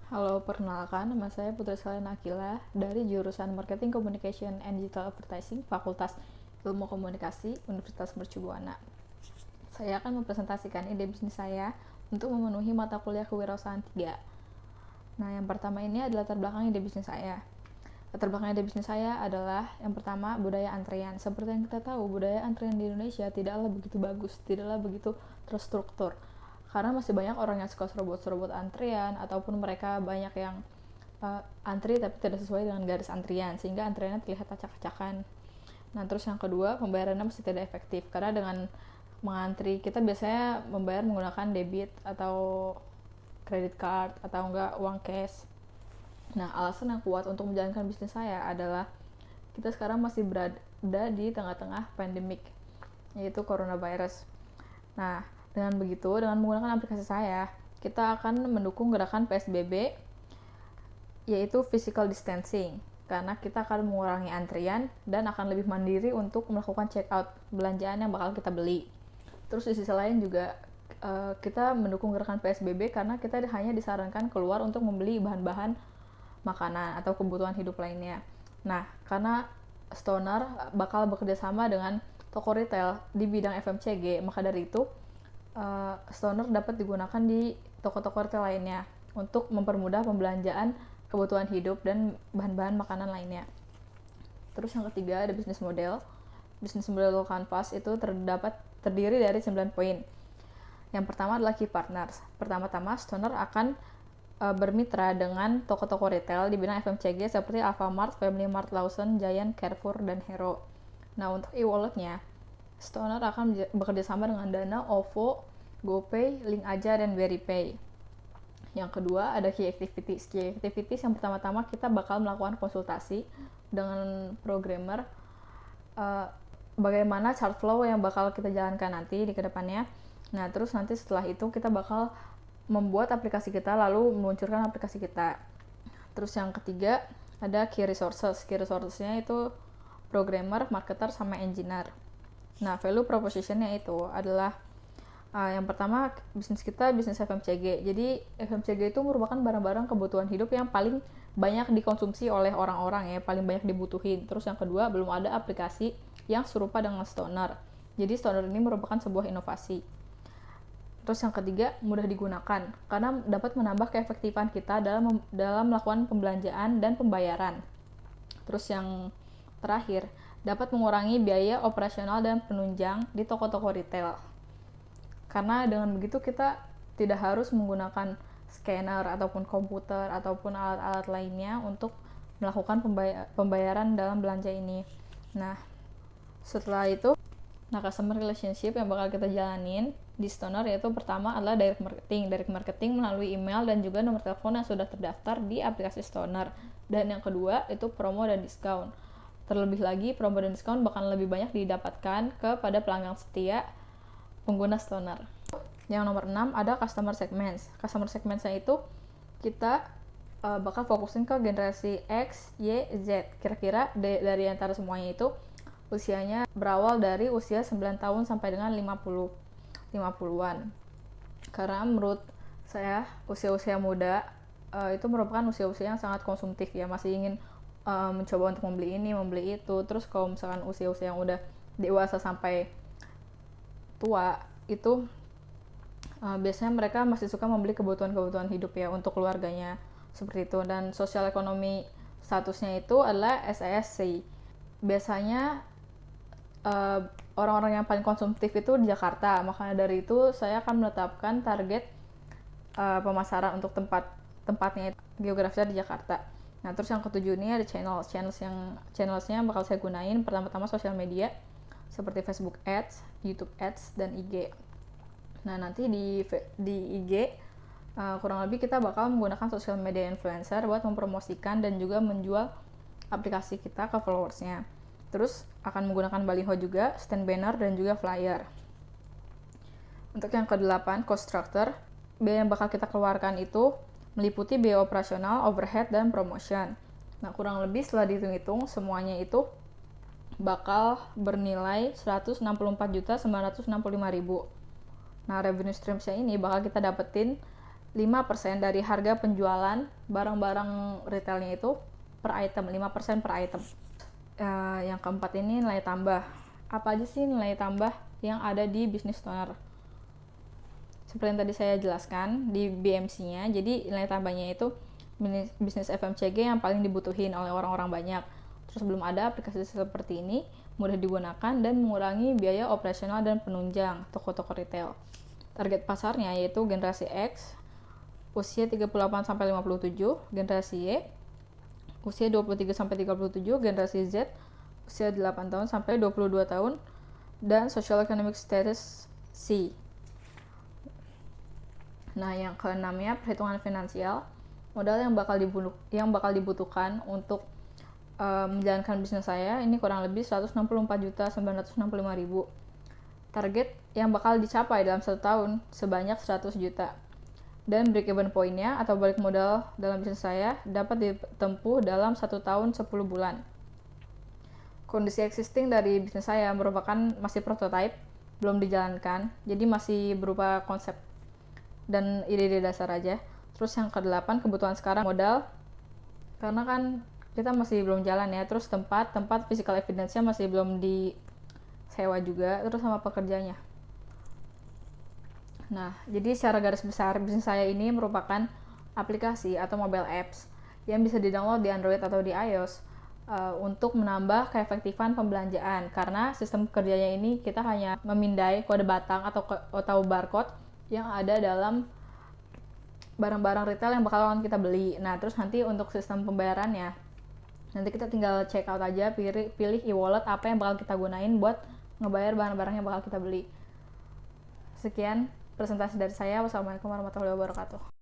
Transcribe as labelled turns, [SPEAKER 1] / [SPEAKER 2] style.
[SPEAKER 1] Halo, perkenalkan nama saya Putri Selena Akila dari jurusan Marketing Communication and Digital Advertising Fakultas Ilmu Komunikasi Universitas Mercu Buana. Saya akan mempresentasikan ide bisnis saya untuk memenuhi mata kuliah kewirausahaan 3. Nah, yang pertama ini adalah latar belakang ide bisnis saya. Latar belakang ide bisnis saya adalah yang pertama budaya antrian. Seperti yang kita tahu, budaya antrian di Indonesia tidaklah begitu bagus, tidaklah begitu terstruktur. Karena masih banyak orang yang suka serobot-serobot antrian ataupun mereka banyak yang antri tapi tidak sesuai dengan garis antrian sehingga antriannya terlihat acak-acakan. Nah, terus yang kedua, pembayarannya masih tidak efektif karena dengan mengantri kita biasanya membayar menggunakan debit atau credit card atau enggak uang cash. Nah, alasan yang kuat untuk menjalankan bisnis saya adalah kita sekarang masih berada di tengah-tengah pandemik, yaitu coronavirus. Nah, dengan begitu, dengan menggunakan aplikasi saya, kita akan mendukung gerakan PSBB, yaitu physical distancing, karena kita akan mengurangi antrian dan akan lebih mandiri untuk melakukan check out belanjaan yang bakal kita beli. Terus di sisi lain juga kita mendukung gerakan PSBB karena kita hanya disarankan keluar untuk membeli bahan-bahan makanan atau kebutuhan hidup lainnya. Nah, karena Stoner bakal bekerja sama dengan toko retail di bidang FMCG, maka dari itu Stoner dapat digunakan di toko-toko retail lainnya untuk mempermudah pembelanjaan kebutuhan hidup dan bahan-bahan makanan lainnya. Terus yang ketiga ada bisnis model. Bisnis model Canvas itu terdiri dari 9 poin. Yang pertama adalah key partners. Pertama-tama Stoner akan bermitra dengan toko-toko retail di bidang FMCG seperti Alfamart, Family Mart, Lawson, Giant, Carrefour, dan Hero. Nah, untuk e-walletnya, Stoner akan bekerja sama dengan Dana, OVO, GoPay, Link Aja, dan VeryPay. Yang kedua ada key activities. Key activities yang pertama-tama kita bakal melakukan konsultasi dengan programmer bagaimana chart flow yang bakal kita jalankan nanti di kedepannya. Nah, terus nanti setelah itu kita bakal membuat aplikasi kita lalu meluncurkan aplikasi kita. Terus yang ketiga ada key resources. Key resourcesnya itu programmer, marketer, sama engineer. Nah, value propositionnya itu adalah yang pertama bisnis kita bisnis FMCG. Jadi FMCG itu merupakan barang-barang kebutuhan hidup yang paling banyak dikonsumsi oleh orang-orang ya, paling banyak dibutuhin. Terus yang kedua, belum ada aplikasi yang serupa dengan Stoner. Jadi Stoner ini merupakan sebuah inovasi. Terus yang ketiga, mudah digunakan karena dapat menambah keefektifan kita dalam melakukan pembelanjaan dan pembayaran. Terus yang terakhir, dapat mengurangi biaya operasional dan penunjang di toko-toko retail. Karena dengan begitu kita tidak harus menggunakan scanner ataupun komputer ataupun alat-alat lainnya untuk melakukan pembayaran dalam belanja ini. Nah, setelah itu, customer relationship yang bakal kita jalanin di Stoner yaitu pertama adalah direct marketing. Direct marketing melalui email dan juga nomor telepon yang sudah terdaftar di aplikasi Stoner. Dan yang kedua itu promo dan diskon. Terlebih lagi, promo dan diskon bakal lebih banyak didapatkan kepada pelanggan setia pengguna Stoner. Yang nomor 6 ada customer segments. Customer segments itu kita bakal fokusin ke generasi X, Y, Z. Kira-kira dari antara semuanya itu usianya berawal dari usia 9 tahun sampai dengan 50-an. Karena menurut saya usia-usia muda itu merupakan usia-usia yang sangat konsumtif ya, masih ingin mencoba untuk membeli ini, membeli itu. Terus kalau misalkan usia-usia yang udah dewasa sampai tua itu biasanya mereka masih suka membeli kebutuhan-kebutuhan hidup ya untuk keluarganya seperti itu. Dan sosial ekonomi statusnya itu adalah SESC. Biasanya orang-orang yang paling konsumtif itu di Jakarta, makanya dari itu saya akan menetapkan target pemasaran untuk tempatnya geografisnya di Jakarta. Nah, terus yang ketujuh ini ada channelsnya yang bakal saya gunain. Pertama-tama sosial media seperti Facebook Ads, YouTube Ads, dan IG. Nah, nanti di IG kurang lebih kita bakal menggunakan sosial media influencer buat mempromosikan dan juga menjual aplikasi kita ke followersnya. Terus akan menggunakan baliho juga, stand banner, dan juga flyer. Untuk yang ke-8, cost structure. Biaya yang bakal kita keluarkan itu meliputi biaya operasional, overhead, dan promotion. Nah, kurang lebih setelah dihitung-hitung semuanya itu bakal bernilai 164.965.000. Nah, revenue streams ini bakal kita dapetin 5% dari harga penjualan barang-barang retailnya itu per item, 5% per item. Yang keempat ini nilai tambah. Apa aja sih nilai tambah yang ada di business owner? Seperti yang tadi saya jelaskan di BMC-nya, jadi nilai tambahnya itu bisnis FMCG yang paling dibutuhin oleh orang-orang banyak. Terus belum ada aplikasi seperti ini, mudah digunakan dan mengurangi biaya operasional dan penunjang toko-toko retail. Target pasarnya yaitu generasi X, usia 38-57, generasi Y, usia 23-37, generasi Z, usia 8 tahun sampai 22 tahun, dan social economic status C. Nah, yang keenamnya perhitungan finansial. Modal yang bakal dibutuhkan untuk menjalankan bisnis saya ini kurang lebih 164.965.000. Target yang bakal dicapai dalam 1 tahun sebanyak 100 juta. Dan break-even point-nya atau balik modal dalam bisnis saya dapat ditempuh dalam 1 tahun 10 bulan. Kondisi existing dari bisnis saya merupakan masih prototype, belum dijalankan, jadi masih berupa konsep dan ide-ide dasar aja. Terus yang ke-8, kebutuhan sekarang modal, karena kan kita masih belum jalan ya. Terus tempat physical evidence-nya masih belum disewa juga, terus sama pekerjanya. Nah, jadi secara garis besar bisnis saya ini merupakan aplikasi atau mobile apps yang bisa di-download di Android atau di iOS untuk menambah keefektifan pembelanjaan, karena sistem kerjanya ini kita hanya memindai kode batang atau barcode yang ada dalam barang-barang retail yang bakalan kita beli. Nah, terus nanti untuk sistem pembayarannya, nanti kita tinggal check out aja, pilih e-wallet apa yang bakal kita gunain buat ngebayar barang-barang yang bakal kita beli. Sekian presentasi dari saya. Wassalamualaikum warahmatullahi wabarakatuh.